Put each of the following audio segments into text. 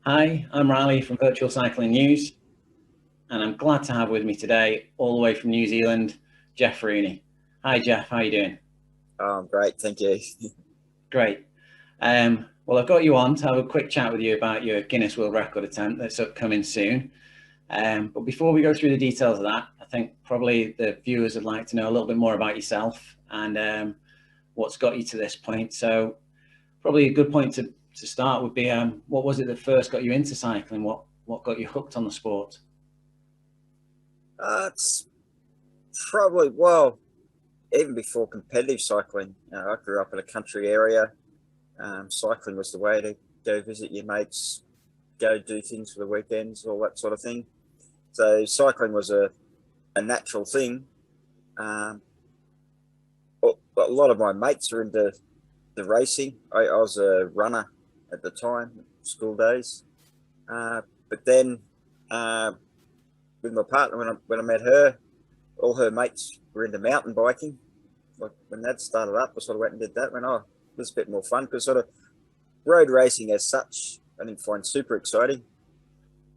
Hi, I'm Riley from Virtual Cycling News, and I'm glad to have with me today, all the way from New Zealand, Jeff Rooney. Hi, Jeff. How you doing? Great, thank you. Great. Well, I've got you on to have a quick chat with you about your Guinness World Record attempt that's upcoming soon. But before we go through the details of that, I think probably the viewers would like to know a little bit more about yourself and what's got you to this point. So, probably a good point to start would be what was it that first got you into cycling? What got you hooked on the sport? It's probably, well, even before competitive cycling, I grew up in a country area. Cycling was the way to go visit your mates, go do things for the weekends, all that sort of thing. So cycling was a natural thing. Um, a lot of my mates are into the racing. I was a runner at the time, school days. But then uh, with my partner, when I met her, all her mates were into mountain biking. Like when that started up, I sort of went and did that. Went, oh, it was a bit more fun because sort of road racing as such, I didn't find super exciting.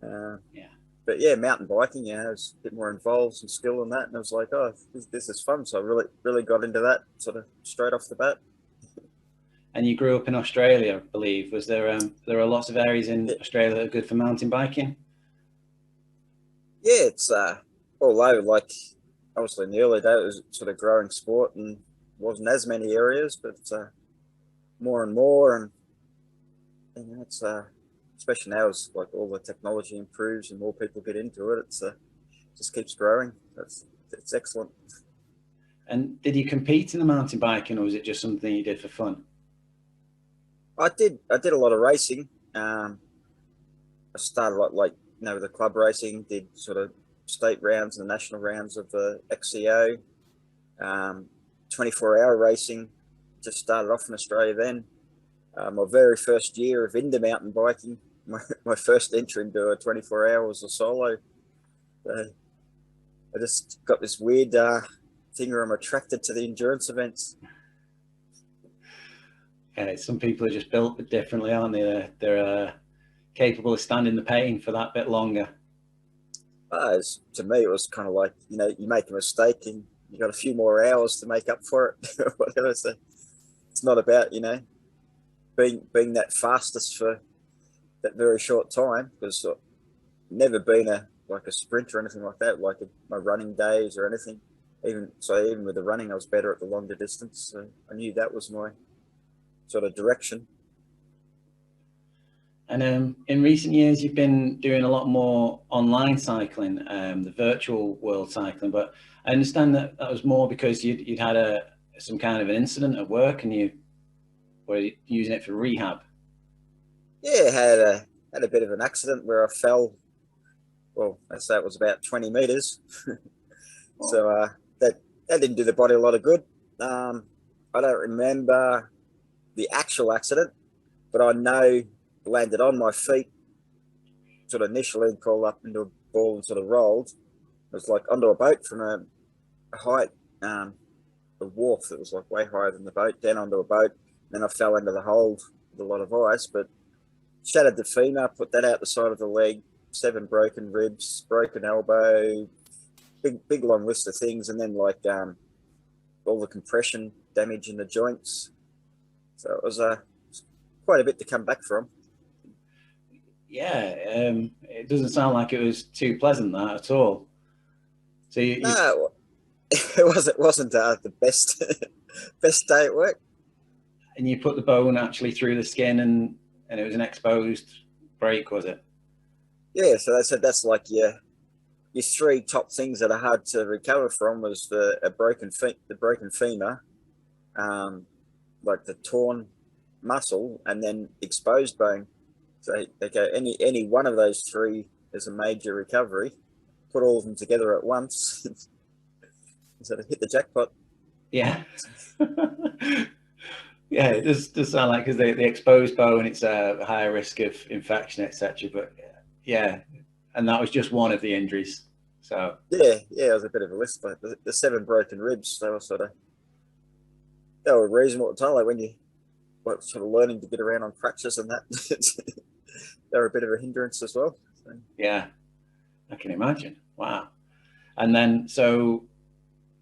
Uh, Yeah. but yeah, mountain biking, it was a bit more involved, some skill in that, and I was like, oh, this is fun. So I really got into that sort of straight off the bat. And you grew up in Australia, I believe. Was there are lots of areas in Yeah, Australia that are good for mountain biking? yeah, it's all over. Like obviously in the early days, it was sort of growing sport and wasn't as many areas, but more and more, and it's especially now as like all the technology improves and more people get into it, it's just keeps growing. It's excellent. And did you compete in the mountain biking, or was it just something you did for fun? I did a lot of racing. I started with the club racing, did sort of state rounds and the national rounds of the XCO, 24-hour racing. Just started off in Australia then. My very first year of indoor mountain biking, my first entry into a 24-hour was a solo. I just got this weird thing where I'm attracted to the endurance events. Some people are just built differently, aren't they? They're capable of standing the pain for that bit longer. To me, it was kind of like, you make a mistake and you got a few more hours to make up for it. Whatever. So it's not about, being that fastest for that very short time because I've never been a sprinter or anything like that, like my running days or anything. Even with the running, I was better at the longer distance. So I knew that was my sort of direction. And in recent years, you've been doing a lot more online cycling, the virtual world cycling. But I understand that that was more because you'd had some kind of an incident at work and you were using it for rehab. Yeah, had a bit of an accident where I fell. Well, I say it was about 20 meters. Oh, So that didn't do the body a lot of good. Um, I don't remember the actual accident, but I know landed on my feet, sort of initially crawled up into a ball and sort of rolled. It was like onto a boat from a height, a wharf that was like way higher than the boat, down onto a boat. Then I fell into the hold with a lot of ice, but shattered the femur, put that out the side of the leg, 7 broken ribs, broken elbow, big long list of things, and then all the compression damage in the joints. So it was quite a bit to come back from. yeah. It doesn't sound like it was too pleasant that at all. So you No, it wasn't the best best day at work. and you put the bone actually through the skin and it was an exposed break, was it? Yeah, so they said that's like your 3 top things that are hard to recover from was the broken femur, um, like the torn muscle, and then exposed bone. So they go any one of those 3 is a major recovery. Put all of them together at once, sort of hit the jackpot. Yeah. Yeah, it does sound like because the exposed bone, it's a higher risk of infection, etc. But yeah, and that was just one of the injuries. So Yeah, it was a bit of a list, but the 7 broken ribs, they were reasonable at the time. Like when you sort of learning to get around on crutches and that. they're a bit of a hindrance as well. So. Yeah, I can imagine. Wow. And then, so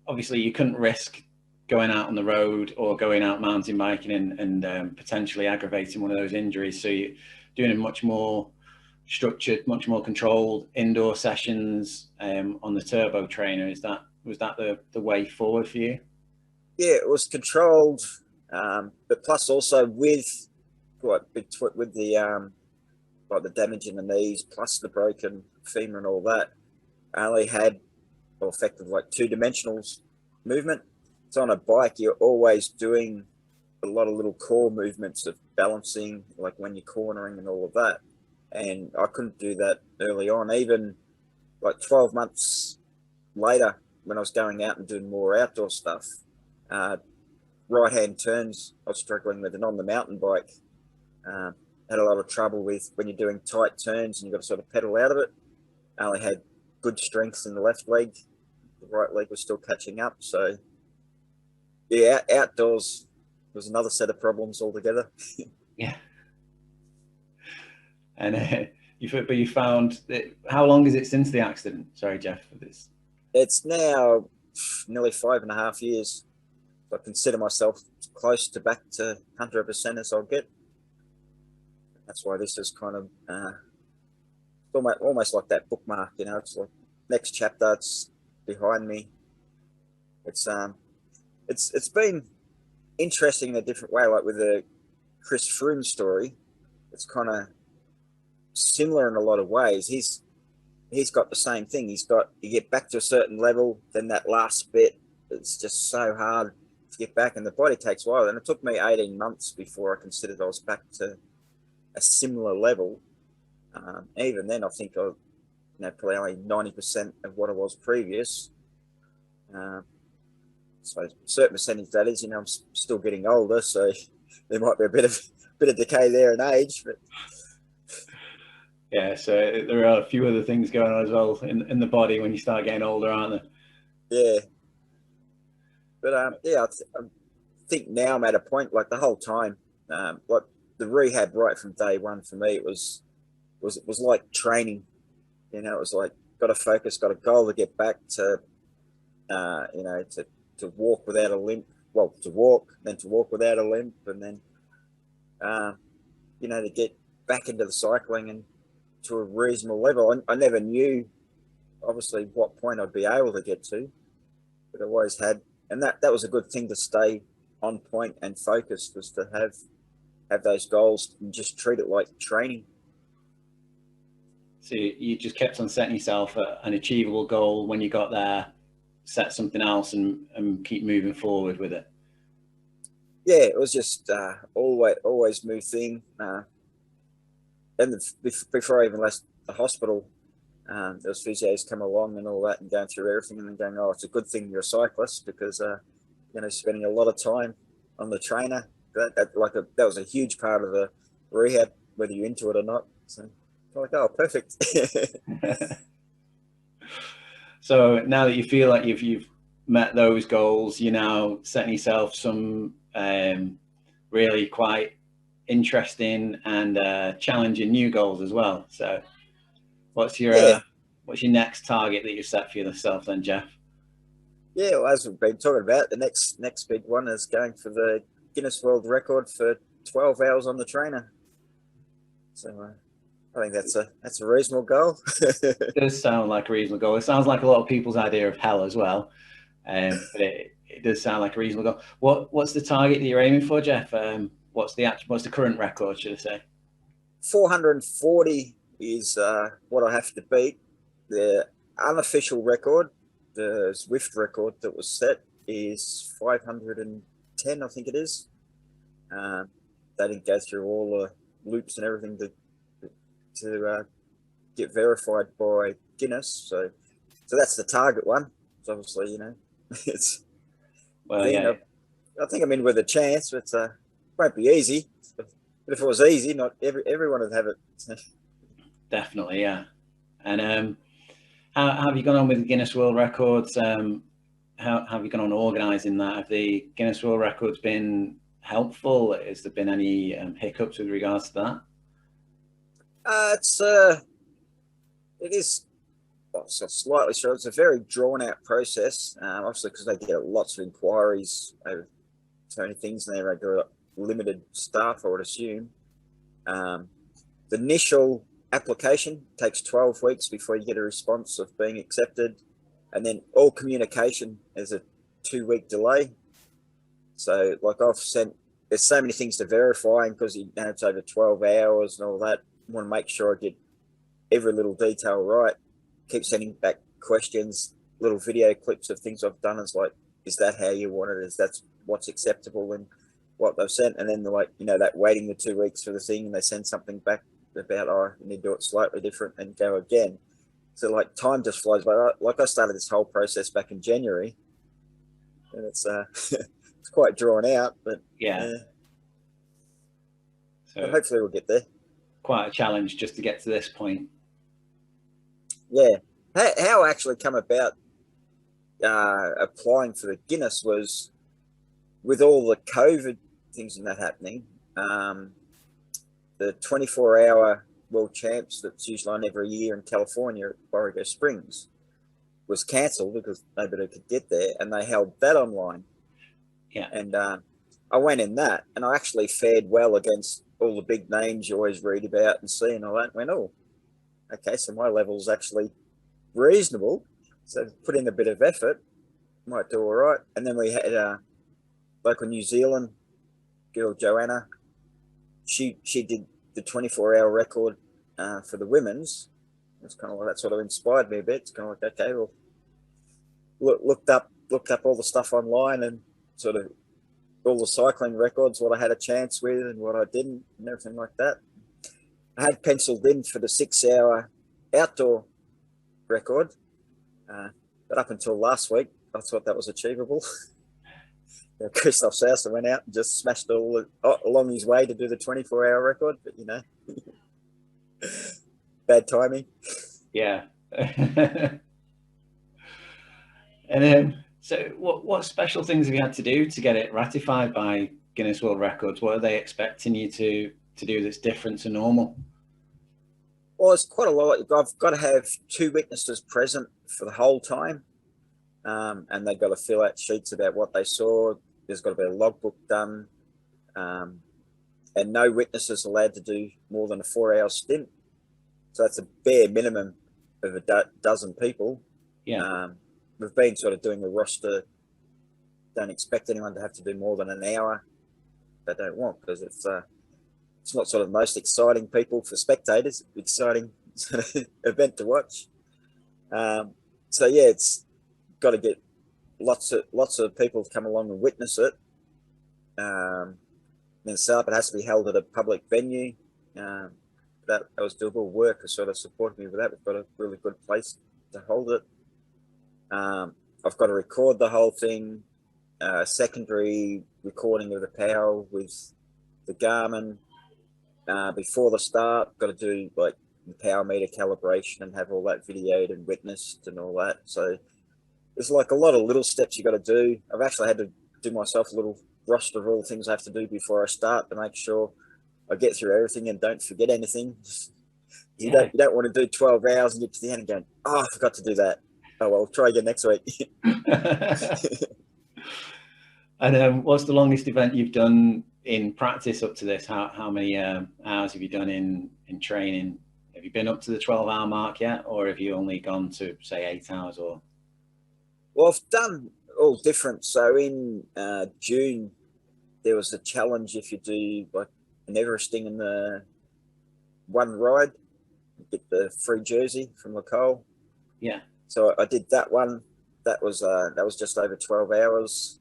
obviously you couldn't risk going out on the road or going out mountain biking and potentially aggravating one of those injuries. So you're doing a much more structured, much more controlled indoor sessions on the turbo trainer. Was that the way forward for you? Yeah, it was controlled, but plus also with the like the damage in the knees, plus the broken femur and all that. I only had, well, effectively like 2-dimensional movement. So on a bike, you're always doing a lot of little core movements of balancing, like when you're cornering and all of that. And I couldn't do that early on. Even like 12 months later, when I was going out and doing more outdoor stuff, right-hand turns I was struggling with, and on the mountain bike, had a lot of trouble with when you're doing tight turns and you've got to sort of pedal out of it. I only had good strength in the left leg. The right leg was still catching up. So yeah, outdoors was another set of problems altogether. Yeah. And you found that, how long is it since the accident? Sorry, Jeff, for this. It's now nearly 5.5 years. I consider myself close to back to 100% as I'll get. That's why this is kind of almost like that bookmark, you know. It's like next chapter, it's behind me. It's been interesting in a different way, like with the Chris Froome story. It's kind of similar in a lot of ways. He's got the same thing. You get back to a certain level, then that last bit, it's just so hard to get back, and the body takes a while. And it took me 18 months before I considered I was back to a similar level. Even then, I think I, probably only 90% of what I was previous. So a certain percentage that is, I'm still getting older, so there might be a bit of decay there in age, but. Yeah, so there are a few other things going on as well in the body when you start getting older, aren't there? Yeah. But yeah, I think now I'm at a point, like the whole time, like the rehab right from day one for me, it was like training. It was like, got to focus, got a goal to get back to, to walk without a limp. Well, to walk without a limp, and then, to get back into the cycling and to a reasonable level. I never knew, obviously, what point I'd be able to get to, but I always had, and that was a good thing to stay on point and focused, was to have those goals and just treat it like training. So you just kept on setting yourself an achievable goal. When you got there, set something else and keep moving forward with it. Yeah, it was just always move thing. And before I even left the hospital, there was physios come along and all that, and going through everything, and then going, oh, it's a good thing you're a cyclist, because spending a lot of time on the trainer, that was a huge part of the rehab, whether you're into it or not. So I'm like, oh, perfect. So now that you feel like you've met those goals, you're now setting yourself some really quite interesting and challenging new goals as well. So what's your next target that you set for yourself then, Jeff? Yeah, well, as we've been talking about, the next big one is going for the Guinness World Record for 12 hours on the trainer. So I think that's a reasonable goal. It does sound like a reasonable goal. It sounds like a lot of people's idea of hell as well. But it does sound like a reasonable goal. What's the target that you're aiming for, Jeff? What's the current record, should I say? 440 is what I have to beat. The unofficial record, the Zwift record that was set, is 510, I think it is. They didn't go through all the loops and everything to get verified by Guinness. So that's the target one. So obviously, it's. Well, yeah. I think I'm in with a chance, but it won't be easy. But if it was easy, not everyone would have it. Definitely, yeah. And how have you gone on with Guinness World Records? How have you gone on organising that? Have the Guinness World Records been helpful? Has there been any hiccups with regards to that? It is, well, so slightly short. It's a very drawn out process, obviously because they get lots of inquiries over so many things, and they've got limited staff, I would assume. The initial application takes 12 weeks before you get a response of being accepted, and then all communication is a 2-week delay. So, like, I've sent, there's so many things to verify, and because it's over 12 hours and all that, I want to make sure I get every little detail right. Keep sending back questions, little video clips of things I've done. It's like, is that how you want it? Is that what's acceptable and what they've sent? And then they're like, that waiting the 2 weeks for the thing, and they send something back about, you need to do it slightly different, and go again. So, like, time just flies by. Like, I started this whole process back in January, and it's it's quite drawn out, but Yeah. but So hopefully we'll get there. quite a challenge just to get to this point. Yeah. How I actually come about applying for the Guinness was with all the COVID things and that happening. The 24-hour world champs that's usually on every year in California at Borrego Springs was cancelled because nobody could get there, and they held that online. Yeah. And I went in that, and I actually fared well against all the big names you always read about and see, and all that. Went, oh, okay, so my level's actually reasonable. So put in a bit of effort, might do all right. And then we had local New Zealand girl, Joanna. She did the 24-hour record for the women's. It's kind of like that sort of inspired me a bit. It's kind of like, okay, well, looked up all the stuff online, and sort of all the cycling records, what I had a chance with and what I didn't, and everything like that. I had penciled in for the 6-hour outdoor record, but up until last week, I thought that was achievable. Christoph Sousa went out and just smashed all along his way to do the 24-hour record, but bad timing. Yeah. And so what special things have you had to do to get it ratified by Guinness World Records? What are they expecting you to do that's different to normal? Well, it's quite a lot. I've got to have 2 witnesses present for the whole time, and they've got to fill out sheets about what they saw. There's got to be a logbook done, and no witnesses allowed to do more than a 4-hour stint. So that's a bare minimum of a dozen people. Yeah. We've been sort of doing a roster. Don't expect anyone to have to do more than an hour. They don't want, because it's not sort of the most exciting people for spectators. Exciting event to watch. So yeah, it's got to get lots of people to come along and witness it. Then set up. It has to be held at a public venue. That was doable. Work has sort of supported me with that. We've got a really good place to hold it. I've got to record the whole thing. Secondary recording of the power with the Garmin before the start. Got to do like the power meter calibration and have all that videoed and witnessed and all that. So there's like a lot of little steps you got to do. I've actually had to do myself a little roster of all the things I have to do before I start to make sure I get through everything and don't forget anything. You don't want to do 12 hours and get to the end and go, oh, I forgot to do that. Oh, well, try again next week. And what's the longest event you've done in practice up to this? How many hours have you done in training? Have you been up to the 12-hour mark yet, or have you only gone to, say, 8 hours? Or Well, I've done all different. So in June, there was a challenge if you do like an Everesting in the one ride, you get the free jersey from Nicole. Yeah. So I did that one. That was just over 12 hours.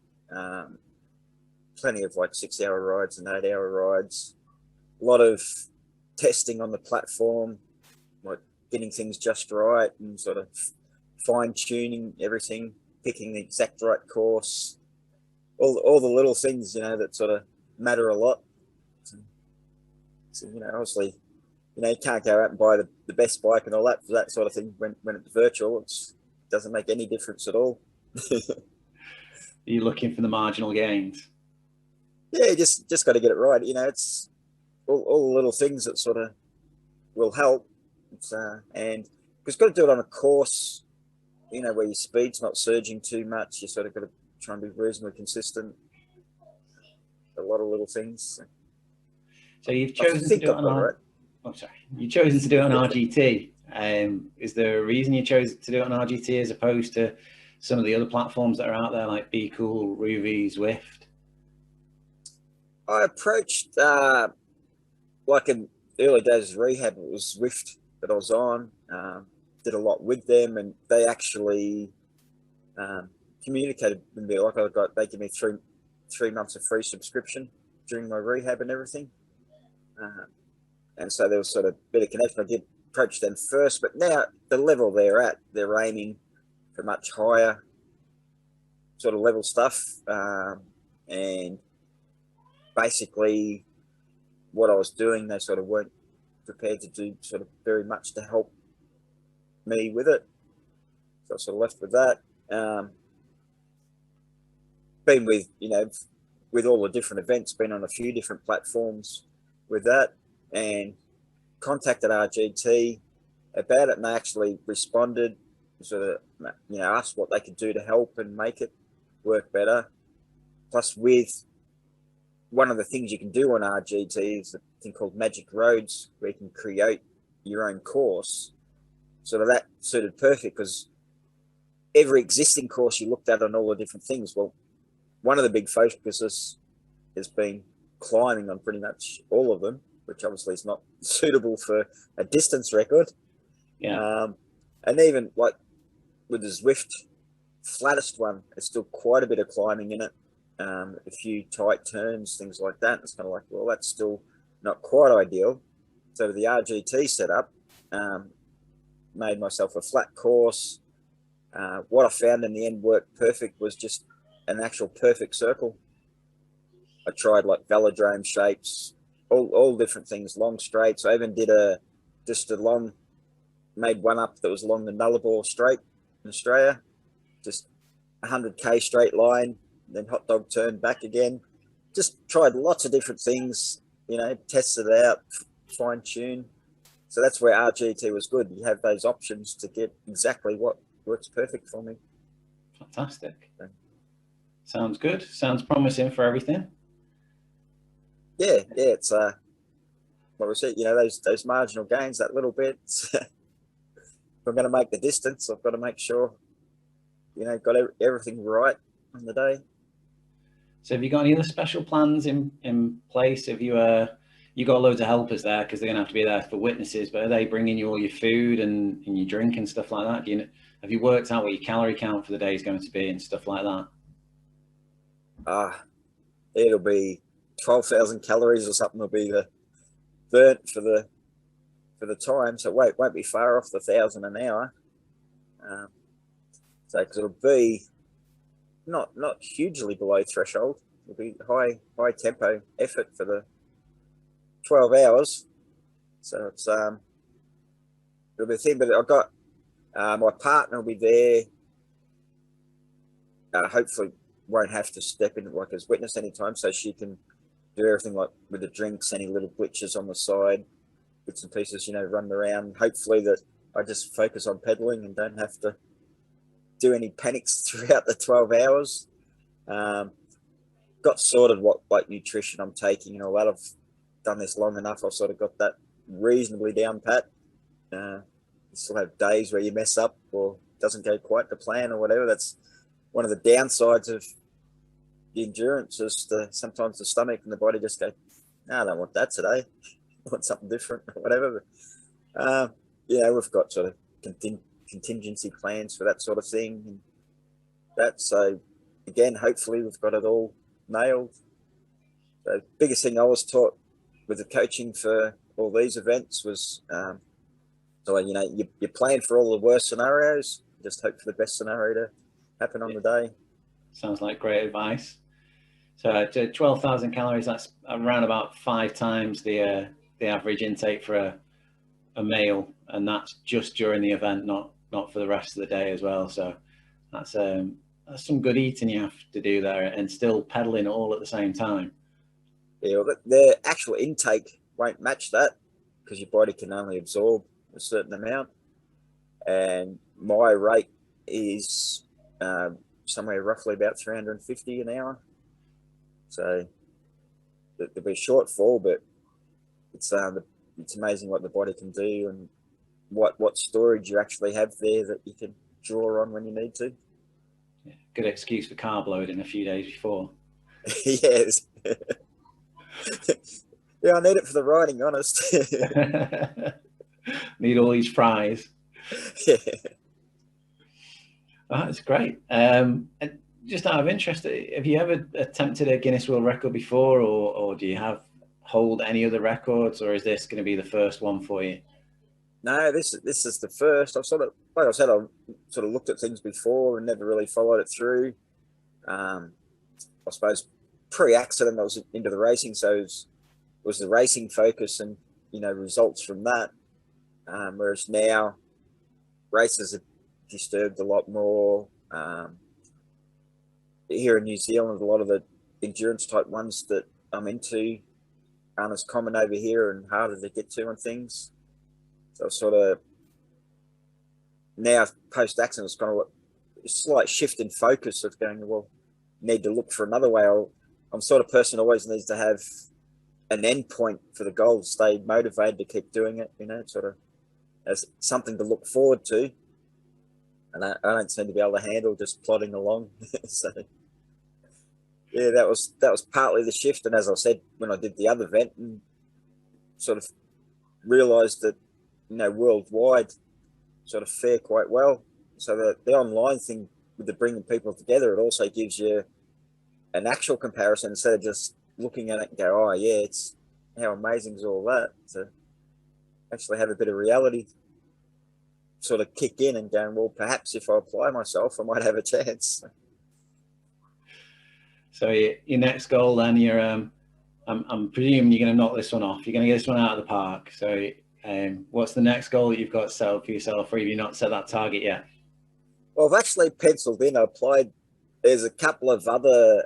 Plenty of like 6-hour rides and 8-hour rides. A lot of testing on the platform, like getting things just right and sort of fine tuning everything, picking the exact right course, all the little things, that sort of matter a lot. So obviously, you can't go out and buy the best bike and all that for that sort of thing when it's virtual. It doesn't make any difference at all. Are you looking for the marginal gains? Yeah, just got to get it right. It's all the little things that sort of will help. And because got to do it on a course, you know, where your speed's not surging too much. You sort of got to try and be reasonably consistent. A lot of little things. So you've chosen to do it on right. Oh, sorry. You've chosen to do it on RGT. Is there a reason you chose to do it on RGT as opposed to some of the other platforms that are out there like Be Cool, Ruby, Zwift? I approached like in the early days of rehab, it was Zwift that I was on. Did a lot with them, and they actually communicated with me. Like they gave me three months of free subscription during my rehab and everything. And so there was sort of a bit of connection. I did approach them first, but now the level they're at, they're aiming for much higher sort of level stuff. And basically what I was doing, they sort of weren't prepared to do sort of very much to help me with it. So I sort of left with that. Been with, you know, with all the different events, been on a few different platforms with that, and contacted RGT about it, and they actually responded, sort of, you know, asked what they could do to help and make it work better. Plus, with one of the things you can do on RGT is a thing called Magic Roads, where you can create your own course. So that suited perfect, because every existing course you looked at on all the different things, well, one of the big focuses has been climbing on pretty much all of them, which obviously is not suitable for a distance record. Yeah. And even like with the Zwift flattest one, there's still quite a bit of climbing in it. A few tight turns, things like that. It's kind of like, well, that's still not quite ideal. So the RGT setup, made myself a flat course. What I found in the end worked perfect was just an actual perfect circle. I tried like velodrome shapes, all different things, long straights. I even did made one up that was along the Nullarbor Straight in Australia, just 100k straight line, then hot dog turn back again. Just tried lots of different things, you know, tested it out, fine tune. So that's where RGT was good. You have those options to get exactly what works perfect for me. Fantastic. Sounds good. Sounds promising for everything. Yeah, it's what was it? You know, those marginal gains, that little bit. If I'm going to make the distance, I've got to make sure, you know, got everything right on the day. So have you got any other special plans in place? Have you you got loads of helpers there because they're going to have to be there for witnesses, but are they bringing you all your food and your drink and stuff like that? Have you worked out what your calorie count for the day is going to be and stuff like that? It'll be 12,000 calories or something will be the burnt for the time. So it won't be far off the 1,000 an hour. So because it'll be not hugely below threshold. It'll be high tempo effort for the 12 hours. So it's it'll be a thing. But I've got my partner will be there. Hopefully won't have to step in like as witness anytime, so she can do everything like with the drinks, any little glitches on the side, bits and pieces, you know, run around. Hopefully that I just focus on pedaling and don't have to do any panics throughout the 12 hours. Got sorted what like nutrition I'm taking and all that. I've done this long enough. I've sort of got that reasonably down pat. You still have days where you mess up or doesn't go quite to plan or whatever. That's one of the downsides of the endurance, is sometimes the stomach and the body just go, no, I don't want that today. I want something different or whatever. But, we've got sort of contingency plans for that sort of thing. And so again, hopefully we've got it all nailed. The biggest thing I was taught with the coaching for all these events was, you plan for all the worst scenarios, just hope for the best scenario to happen on the day. Sounds like great advice. So 12,000 calories, that's around about 5 times the average intake for a male, and that's just during the event, not for the rest of the day as well. So that's some good eating you have to do there, and still pedaling all at the same time. Yeah, well, the actual intake won't match that. because your body can only absorb a certain amount. And my rate is somewhere roughly about 350 an hour. So there'll be a shortfall, but it's amazing what the body can do and what storage you actually have there that you can draw on when you need to. Yeah, good excuse for carb loading a few days before. Yes. Yeah, I need it for the riding, honest. Need all these fries. Yeah. Oh, that's great. And just out of interest, have you ever attempted a Guinness World Record before, or do you hold any other records, or is this going to be the first one for you? No, this is the first. I've sort of, like I said, I've sort of looked at things before and never really followed it through. I suppose pre-accident I was into the racing, so it was the racing focus and results from that. Whereas now races are disturbed a lot more. Here in New Zealand, a lot of the endurance type ones that I'm into aren't as common over here and harder to get to on things. So sort of now post-accident, it's kind of a slight shift in focus of going, well, need to look for another way. I'm sort of person who always needs to have an end point for the goal, stay motivated to keep doing it, sort of as something to look forward to. And I don't seem to be able to handle just plodding along. So yeah, that was partly the shift. And as I said, when I did the other event and sort of realized that, worldwide sort of fare quite well. So the online thing with the bringing people together, it also gives you an actual comparison instead of just looking at it and go, oh yeah, it's how amazing is all that, to actually have a bit of reality sort of kick in and going, well, perhaps if I apply myself, I might have a chance. So your next goal then, I'm presuming you're going to knock this one off. You're going to get this one out of the park. So what's the next goal that you've got set for yourself, or have you not set that target yet? Well, I've actually penciled in. I applied. There's a couple of other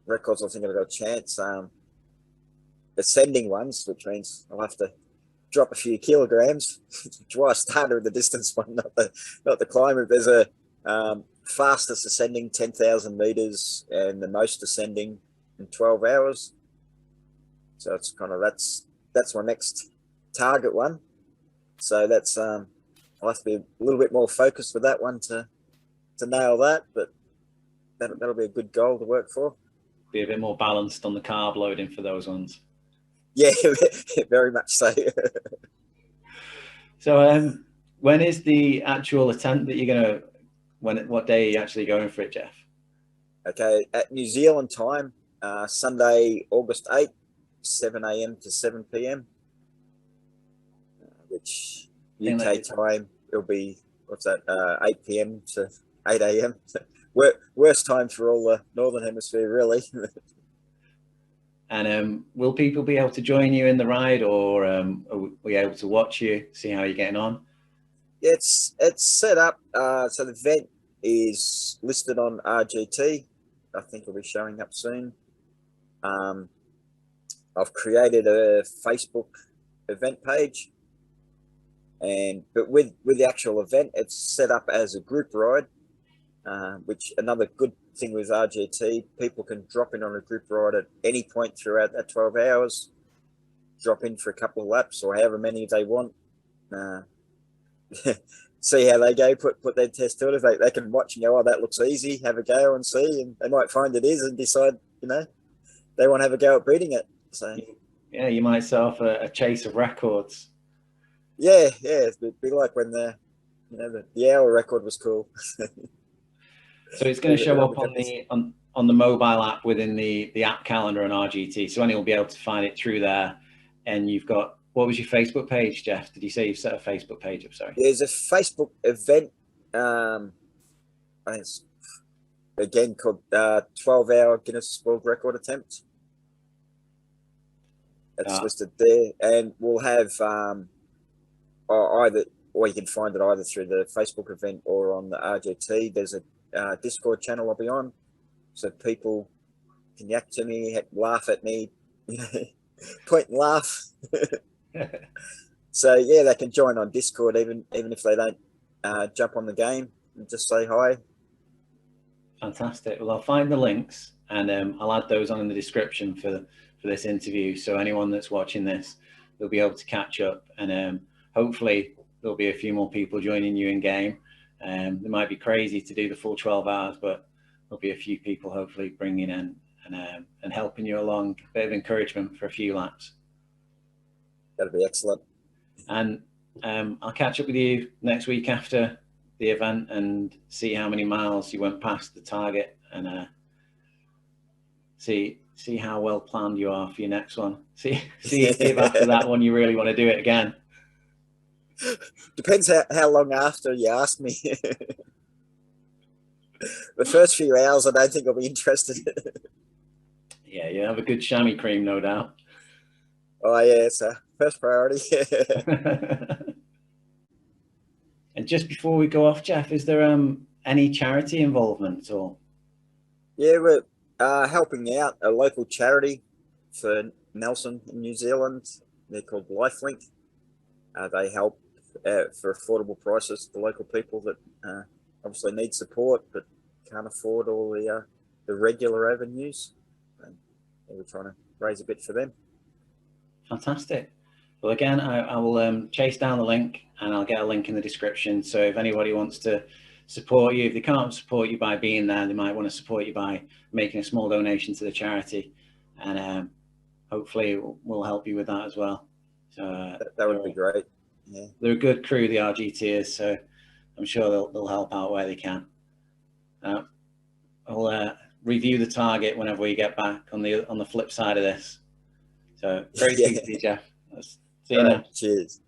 records I think I've got a chance. Ascending ones, which means I'll have to drop a few kilograms. Which is why I started with the distance one, not the climber. There's a fastest ascending 10,000 meters and the most ascending in 12 hours. So it's kind of that's my next target one. So that's I'll have to be a little bit more focused with that one to nail that, but that'll be a good goal to work for. Be a bit more balanced on the carb loading for those ones. Yeah, very much so. So when is the actual attempt that you're gonna? What day are you actually going for it, Jeff? Okay, at New Zealand time, Sunday, August 8th, 7 a.m. to 7 p.m. Which UK time it'll be, what's that, 8 p.m. to 8 a.m. Worst time for all the Northern Hemisphere, really. And will people be able to join you in the ride, or are we able to watch you, see how you're getting on? Yeah, it's set up. So the event is listed on RGT. I think it'll be showing up soon. I've created a Facebook event page, but with the actual event, it's set up as a group ride, which another good thing with RGT, people can drop in on a group ride at any point throughout that 12 hours, drop in for a couple of laps or however many they want. See how they go, put their test to it. If they can watch and go, oh, that looks easy, have a go and see, and they might find it is and decide, they want to have a go at beating it. So yeah, you might set off a chase of records. Yeah, it'd be like when the hour record was cool. So it's going to show up on the mobile app within the app calendar on RGT. So anyone will be able to find it through there. And you've got, what was your Facebook page, Jeff? Did you say you've set a Facebook page up? Sorry. There's a Facebook event. I think it's again called 12-hour Guinness World Record Attempt. That's listed there, and we'll have or you can find it either through the Facebook event or on the RGT. There's a Discord channel I'll be on, so people can yak to me, laugh at me, point and laugh. So yeah, they can join on Discord even if they don't jump on the game, and just say hi. Fantastic. Well, I'll find the links and I'll add those on in the description for this interview. So anyone that's watching this, they'll be able to catch up, and hopefully there'll be a few more people joining you in game. It might be crazy to do the full 12 hours, but there'll be a few people hopefully bringing in and helping you along, a bit of encouragement for a few laps. That'd be excellent. And I'll catch up with you next week after the event and see how many miles you went past the target, and see how well planned you are for your next one. See if after that one you really want to do it again. Depends how long after you ask me. The first few hours, I don't think I'll be interested. Yeah, you have a good chamois cream, no doubt. Oh yeah, it's a first priority. And just before we go off, Jeff, is there any charity involvement at all? Yeah, we're helping out a local charity for Nelson in New Zealand. They're called LifeLink. They help for affordable prices to local people that obviously need support but can't afford all the regular avenues. And we're trying to raise a bit for them. Fantastic. Well, again, I will chase down the link and I'll get a link in the description. So if anybody wants to support you, if they can't support you by being there, they might want to support you by making a small donation to the charity, and hopefully we'll help you with that as well. So that would be great. Yeah, they're a good crew, the RGTers, so I'm sure they'll help out where they can. I'll review the target whenever we get back on the flip side of this. So great to see you, Jeff. See you now. Cheers.